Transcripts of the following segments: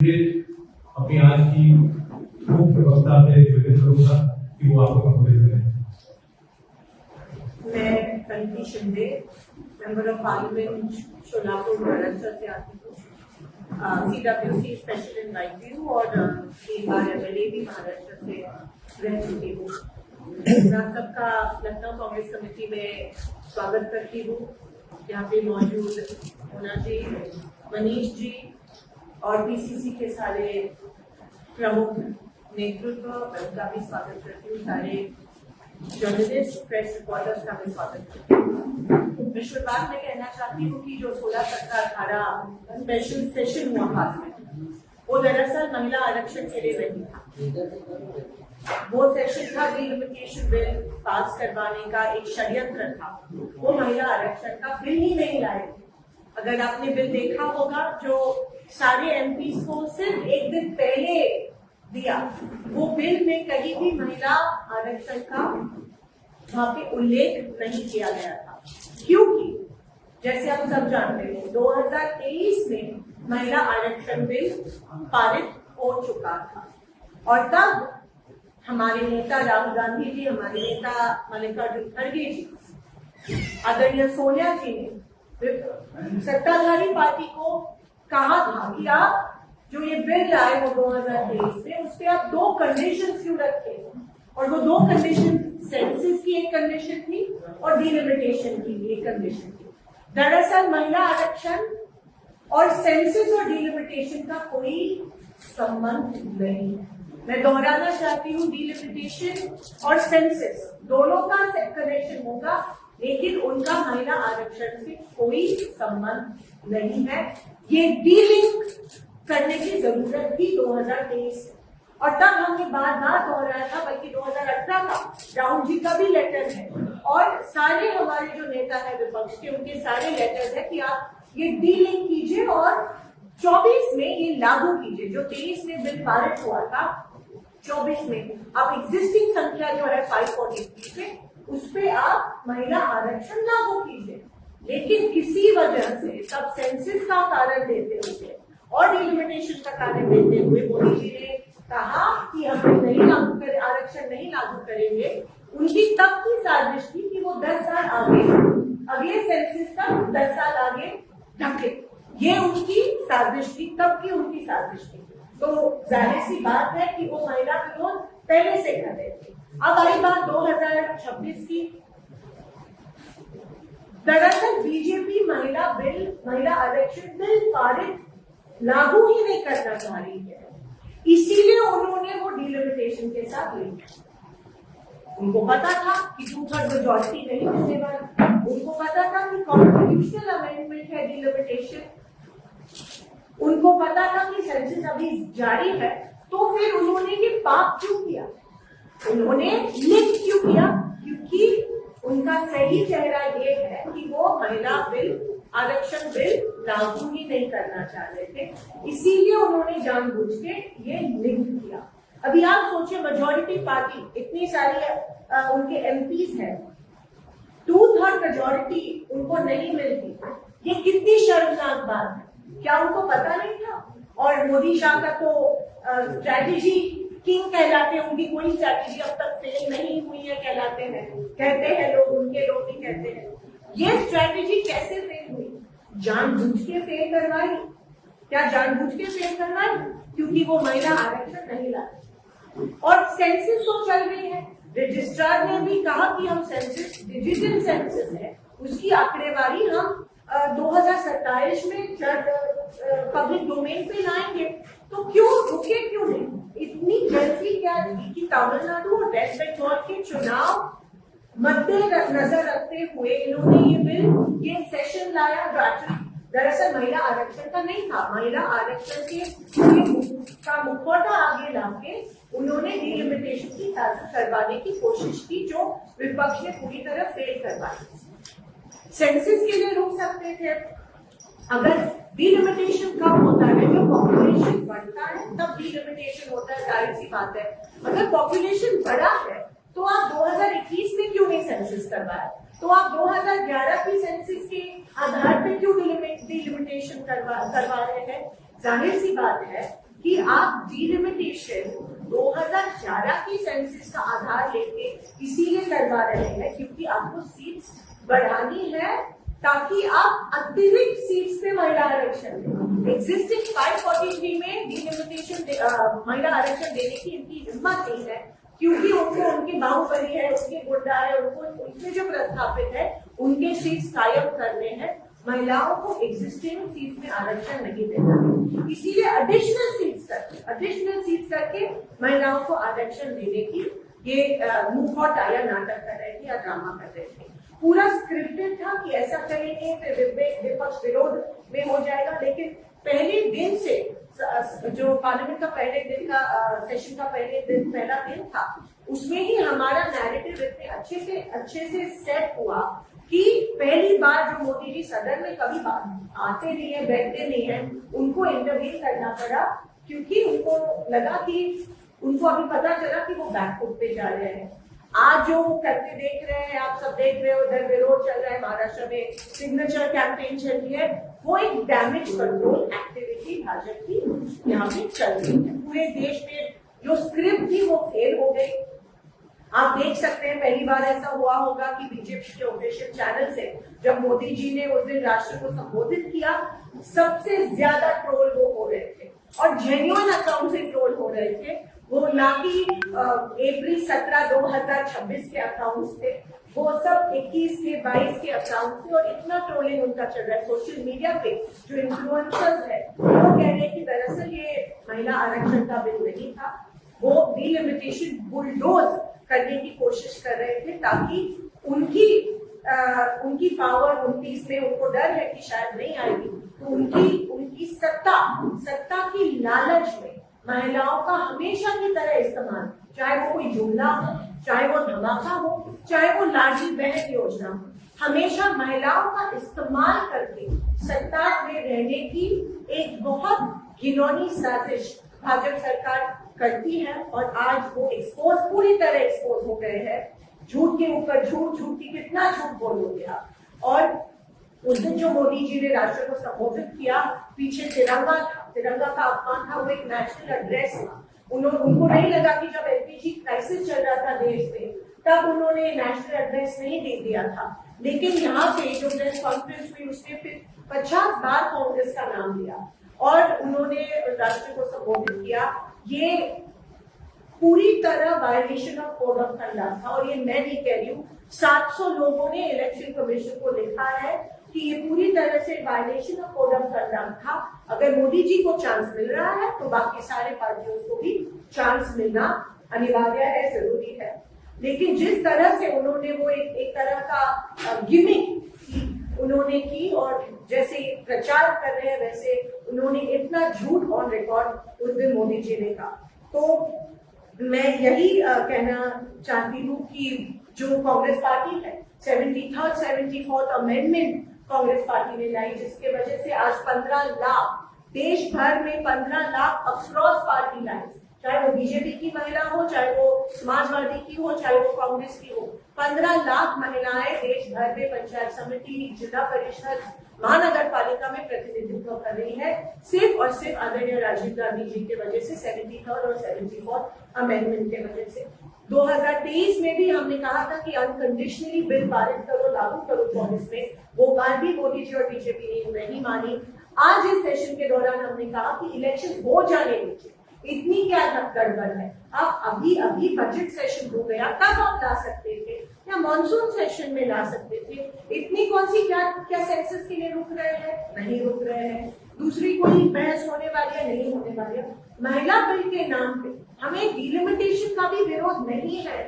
अपनी आज की मुख्य वक्ता से विजिट करूंगा कि वो आपको संबोधित करें। मैं Kalpi Shinde, member of parliament Solapur Maharashtra से आती हूँ। CWC स्पेशल इनवाइटेड हूँ और एक बार MLA भी महाराष्ट्र से रह चुकी हूँ। मैं सबका लखनऊ कांग्रेस कमेटी में स्वागत करती हूँ। यहाँ पे मौजूद मोना जी, मनीष जी और PCC के सारे प्रमुख नेतृत्व, उनका भी स्वागत करती हूँ। सारे जर्नलिस्ट, प्रेस रिपोर्टर्स का भी स्वागत करती हूँ। मैं शुरुआत में कहना चाहती हूँ कि जो 16-17-18 स्पेशल सेशन हुआ पार्लियामेंट में, वो दरअसल महिला आरक्षण के लिए नहीं था। वो सेशन था डिलिमिटेशन बिल पास करवाने का, एक षड्यंत्र था। वो महिला आरक्षण का बिल ही नहीं लाए थे। अगर आपने बिल देखा होगा, जो सारे MPs को सिर्फ एक दिन पहले दिया, वो बिल में कहीं भी महिला आरक्षण का वहां पे उल्लेख नहीं किया गया था। क्योंकि जैसे आप सब जानते हैं, 2023 में महिला आरक्षण बिल पारित हो चुका था और तब हमारे नेता राहुल गांधी जी, हमारे नेता मल्लिकार्जुन खड़गे जी, आदरणीय सोनिया जी ने सत्ताधारी पार्टी को कहा था कि आप जो ये बिल लाए वो 2023 में, उस पर आप 2 कंडीशन क्यों रखे, और वो 2 कंडीशन सेंसस की एक कंडीशन थी और डिलिमिटेशन की एक कंडीशन थी। दरअसल महिला आरक्षण और सेंसस और डिलिमिटेशन का कोई संबंध नहीं है। मैं दोहराना चाहती हूँ, डिलिमिटेशन और सेंसस दोनों का कनेक्शन होगा, लेकिन उनका महिला आरक्षण से कोई संबंध नहीं है। ये डीलिंक करने की जरूरत थी 2023 में, और तब हमने बार बार दोहराया था, बल्कि 2018 का राहुल जी का भी लेटर है और सारे हमारे जो नेता है विपक्ष के, उनके सारे लेटर्स है कि आप ये डीलिंक कीजिए और 24 में ये लागू कीजिए। जो 23 में बिल पारित हुआ था, 24 में आप एग्जिस्टिंग संख्या जो है 543 पे, उस पे आप महिला आरक्षण लागू कीजिए। लेकिन किसी वजह से तब सेंसस का कारण देते हुए और डिलिमिटेशन का कारण देते हुए मोदी जी ने कहा कि हम नहीं लागू करें, आरक्षण नहीं लागू करेंगे। उनकी तब की साजिश थी कि वो 10 साल आगे, अगले सेंसस का 10 साल आगे ढके। ये उनकी साजिश थी, तब की उनकी साजिश थी। तो जाहिर सी बात है कि वो महिला विरोध पहले से कर रहे थे। अब आई बात 2026 की। दरअसल बीजेपी महिला आरक्षण बिल पारित लागू ही नहीं करना चाह रही है, इसीलिए उन्होंने वो डिलिमिटेशन के साथ लिया। उनको पता था कि 2/3 मेजॉरिटी नहीं मिलने वाली, उनको पता था कि कॉन्स्टिट्यूशनल अमेंडमेंट है डिलिमिटेशन, उनको पता था कि सेंसस अभी जारी है। तो फिर उन्होंने ये पाप क्यों किया, उन्होंने लिंक क्यों किया? क्योंकि उनका सही चेहरा ये है कि वो महिला बिल, आरक्षण बिल लागू ही नहीं करना चाह रहे थे, इसीलिए उन्होंने जानबूझ के ये लिंक किया। अभी आप सोचिए, मेजॉरिटी पार्टी, इतनी सारी उनके MPs हैं, 2/3 मेजॉरिटी उनको नहीं मिलती, ये कितनी शर्मनाक बात है। क्या उनको पता नहीं था? और मोदी शाह का तो स्ट्रैटेजी किंग कहलाते हैं, उनकी कोई स्ट्रैटेजी अब तक फेल नहीं हुई है कहलाते हैं, कहते हैं लोग, उनके लोग भी कहते हैं। ये स्ट्रैटेजी कैसे फेल हुई? जानबूझ के फेल करवाई। क्या जानबूझ के फेल करवाई? क्योंकि वो महिला आरक्षण नहीं लाई। और सेंसस तो चल रही है, रजिस्ट्रार ने भी कहा कि हम सेंसस, डिजिटल सेंसस है, उसकी आंकड़ेवारी हम 2027 में पब्लिक डोमेन पे लाएंगे। तो क्यों रुके, क्यों नहीं? इतनी जल्दी क्या थी कि तमिलनाडु और वेस्ट बंगाल के चुनाव मद्देनजर रखते हुए इन्होंने ये बिल, ये सेशन लाया, जो दरअसल महिला आरक्षण का नहीं था। महिला आरक्षण का मुखौटा आगे लाके उन्होंने डिलिमिटेशन की साजिश करवाने की कोशिश की, जो विपक्ष ने पूरी तरह फेल करवाई। सेंसस के लिए रोक सकते थे। अगर डिलिमिटेशन कब होता है? जब पॉपुलेशन बढ़ता है तब डिलिमिटेशन होता है, जाहिर सी बात है। अगर पॉपुलेशन बढ़ा है तो आप 2021 में क्यों नहीं सेंसस करवाया? तो आप 2011 की सेंसस के आधार पे क्यों डिलिमिटेशन करवा रहे हैं? जाहिर सी बात है कि आप डिलिमिटेशन 2011 की सेंसस का आधार लेके इसीलिए करवा रहे हैं क्योंकि आपको सीट्स बढ़ानी है ताकि आप अतिरिक्त सीट्स पे महिला आरक्षण दें। एग्जिस्टिंग 543 में डिलिमिटेशन महिला आरक्षण देने की इनकी हिम्मत नहीं है क्योंकि उनको उनके बाहुबली है, उनके गुंडा है, उनको उनके जो प्रस्थापित है उनके सीट्स कायम करने हैं। महिलाओं को एग्जिस्टिंग सीट्स में आरक्षण नहीं देना है, इसीलिए एडिशनल सीट्स करके महिलाओं को आरक्षण देने की ये मुंहफोड़ या नाटक कर रहे थे या ड्रामा कर रहे थे। पूरा स्क्रिप्टेड था कि ऐसा करेंगे फिर विपक्ष विरोध में हो जाएगा, लेकिन पहले दिन से जो पार्लियामेंट का पहले दिन का सेशन का पहला दिन था उसमें ही हमारा नैरेटिव इतने अच्छे से सेट हुआ कि पहली बार जो मोदी जी सदन में कभी आते नहीं है, बैठते नहीं है, उनको इंटरव्यू करना पड़ा क्योंकि उनको लगा कि उनको अभी पता चला कि वो बैकफुट पे जा रहे हैं। आज जो करते देख रहे हैं, आप सब देख रहे हो, उधर विरोध चल रहा है, महाराष्ट्र में सिग्नेचर कैंपेन चल रही है, वो एक डैमेज कंट्रोल एक्टिविटी भाजपा की यहाँ पे चल रही है। पूरे देश में जो स्क्रिप्ट थी वो फेल हो गई। आप देख सकते हैं पहली बार ऐसा हुआ होगा कि बीजेपी के ऑफिशियल चैनल से जब मोदी जी ने उस दिन राष्ट्र को संबोधित किया, सबसे ज्यादा ट्रोल वो हो रहे थे और जेन्युइन अकाउंट से ट्रोल हो रहे थे। वो ना कि अप्रैल 17, 2026 के अकाउंट्स थे, वो सब 21 के 22 के अकाउंट थे और इतना ट्रोलिंग उनका चल रहा है सोशल मीडिया पे। जो इन्फ्लुएंसर्स है वो कह रहे हैं कि दरअसल ये महिला आरक्षण का बिल नहीं था, वो डिलिमिटेशन बुलडोज करने की कोशिश कर रहे थे ताकि उनकी पावर 29 में उनको डर है कि शायद नहीं आएगी, तो उनकी सत्ता की लालच में महिलाओं का हमेशा की तरह इस्तेमाल, चाहे वो कोई जुमला हो, चाहे वो धमाका हो, चाहे वो लाडली बहन योजना हो, हमेशा महिलाओं का इस्तेमाल करके सत्ता में रहने की एक बहुत घिनौनी साजिश भाजपा सरकार करती है। और आज वो पूरी तरह एक्सपोज हो गए हैं। झूठ के ऊपर झूठ की कितना झूठ बोलोगे आप। और उस दिन जो मोदी जी ने राष्ट्र को संबोधित किया, पीछे तिरंगा का अपमान था, वो एक नेशनल एड्रेस था। उनको नहीं लगा कि जब एलपीजी क्राइसिस चल रहा था देश में तब उन्होंने नेशनल एड्रेस नहीं दे दिया था, लेकिन यहाँ पे जो प्रेस कॉन्फ्रेंस हुई उसने फिर 50 बार कांग्रेस का नाम लिया और उन्होंने राष्ट्र को संबोधित किया। ये पूरी तरह violation of code of conduct था और ये मैं नहीं कह रही हूँ, 700 लोगों ने इलेक्शन कमीशन को लिखा है कि ये पूरी तरह से violation of code of conduct था। अगर मोदी जी को चांस मिल रहा है तो बाकी सारे पार्टियों को भी चांस मिलना अनिवार्य है, जरूरी है। लेकिन जिस तरह से उन्होंने वो एक तरह का गिमिक उन्होंने की और जैसे प्रचार कर रहे हैं वैसे उन्होंने इतना झूठ ऑन रिकॉर्ड उस दिन मोदी जी ने कहा। तो मैं यही कहना चाहती हूँ कि जो कांग्रेस पार्टी है 73rd 74th amendment Congress party ने लाई, जिसके वजह से आज 15 लाख देश भर में 15 लाख अक्रॉस पार्टी लाइन्स, चाहे वो बीजेपी की महिला हो, चाहे वो समाजवादी की हो, चाहे वो कांग्रेस की हो, 15 लाख महिलाएं देश भर में पंचायत समिति, जिला परिषद, महानगर पालिका में प्रतिनिधित्व कर रही है, सिर्फ और सिर्फ आदरणीय राजीव गांधी जी के वजह से, 73rd और 74th अमेंडमेंट के वजह से। 2023 में भी हमने कहा था कि अनकंडीशनली बिल पारित करो, लागू करो 24 में, वो बात भी मोदी जी और बीजेपी ने नहीं मानी। आज इस सेशन के दौरान हमने कहा कि इलेक्शन हो जाने दीजिए, इतनी क्या गड़बड़ है। आप अभी बजट सेशन हो गया, तब आप ला सकते थे या मॉनसून सेशन में ला सकते थे। इतनी कौन सी क्या सेंसस के लिए रुक रहे हैं? नहीं रुक रहे हैं। दूसरी कोई बहस होने वाली है? नहीं होने वाली है। महिला बिल के नाम पे हमें डिलिमिटेशन का भी विरोध नहीं है,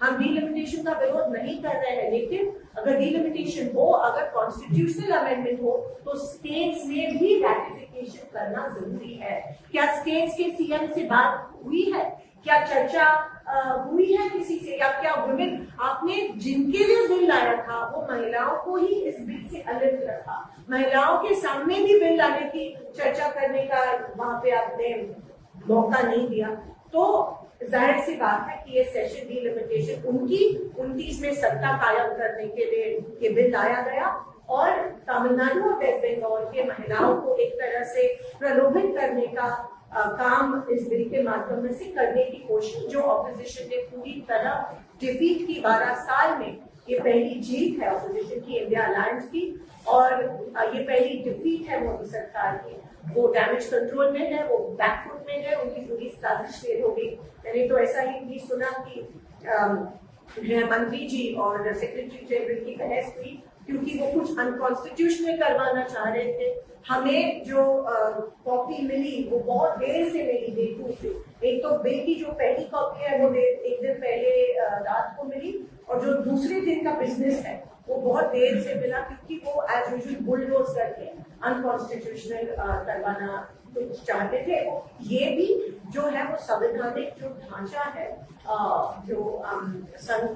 हम डिलिमिटेशन का विरोध नहीं कर रहे हैं, लेकिन अगर डिलिमिटेशन हो, अगर कॉन्स्टिट्यूशनल अमेंडमेंट हो तो स्टेट्स में भी रैटिफिकेशन करना जरूरी है। क्या स्टेट्स के सीएम से बात हुई है? क्या चर्चा हुई है किसी से? या क्या वुमेन आपने जिनके लिए बिल लाया था वो महिलाओं को ही इस बिल से अलग रखा, महिलाओं के सामने भी बिल लाने की चर्चा करने का वहां पे आपने मौका नहीं दिया। तो जाहिर सी बात है कि ये सेशन डिलिमिटेशन उनकी 29 में सत्ता कायम करने के लिए ये बिल लाया गया और तमिलनाडु और वेस्ट बंगाल के महिलाओं को एक तरह से प्रलोभित करने का काम इस बिल के माध्यम से करने की कोशिश जो ऑपोजिशन ने पूरी तरह डिफीट की 12 साल में, ये पहली जीत है ऑपोजिशन की इंडिया अलायंस की, और ये पहली डिफीट है मोदी सरकार की। वो डैमेज कंट्रोल में है, वो बैकफुट में है, उनकी पूरी साजिश फेल हो गई। मैंने तो ऐसा ही भी सुना कि गृह मंत्री जी और सेक्रेटरी जनरल की बहस हुई क्योंकि वो कुछ अनकॉन्स्टिट्यूशनल करवाना चाह रहे थे। हमें जो कॉपी मिली वो बहुत देर से मिली, देखूं से एक तो बिल की जो पहली कॉपी है वो एक दिन पहले रात को मिली, और जो दूसरे दिन का बिजनेस है वो बहुत देर से मिला क्योंकि वो एज यूजुअल बुलडोज करके अनकॉन्स्टिट्यूशनल करवाना कुछ चाहते थे। ये भी जो है वो संवैधानिक जो ढांचा है, जो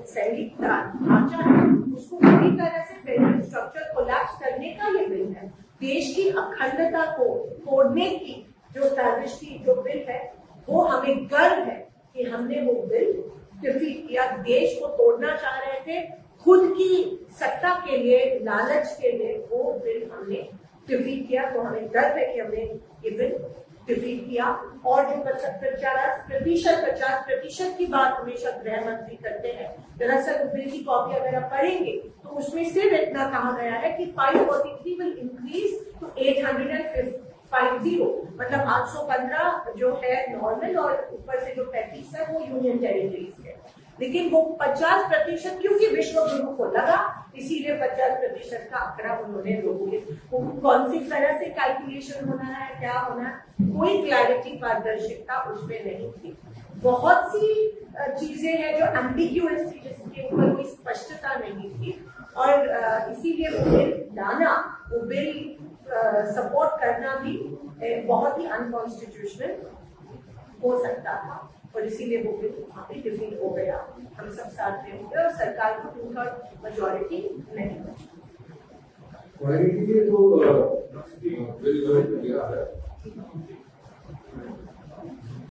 सैनिक ढांचा है, उसको पूरी तरह से फेडरल स्ट्रक्चर कोलैप्स करने का ये बिल है। देश की अखंडता को तोड़ने की जो साजिश की जो बिल है, वो हमें गर्व है कि हमने वो बिल डिफीट किया। देश को तोड़ना चाह रहे थे खुद की सत्ता के लिए, लालच के लिए, वो बिल हमने डिफीट किया। तो हमें गर्व है कि हमने ये बिल डिफीट किया। और जो 50% की बात हमेशा गृह मंत्री करते हैं, दरअसल बिल की कॉपी अगर आप पढ़ेंगे तो उसमें सिर्फ इतना कहा गया है कि 543 विल इंक्रीज टू 850, मतलब 815 जो है नॉर्मल और ऊपर से जो 35 है वो यूनियन टेरिटरीज है। लेकिन वो 50% क्योंकि विश्व गुरु को लगा, इसीलिए 50% का आंकड़ा उन्होंने लोगों के कौन सी तरह से कैलकुलेशन होना है, क्या होना है, कोई क्लैरिटी, पारदर्शिता उसमें नहीं थी। बहुत सी चीजें हैं जो एम्बिग्यूअस थी, जिसके ऊपर कोई स्पष्टता नहीं थी, और इसीलिए वो बिल लाना, वो बिल सपोर्ट करना भी बहुत ही अनकॉन्स्टिट्यूशनल हो सकता था, और इसीलिए वो बिल वहाँ पे डिफीट हो गया। हम सब साथ में होंगे और सरकार को 2/3 मेजोरिटी नहीं बची। जो बिल गया है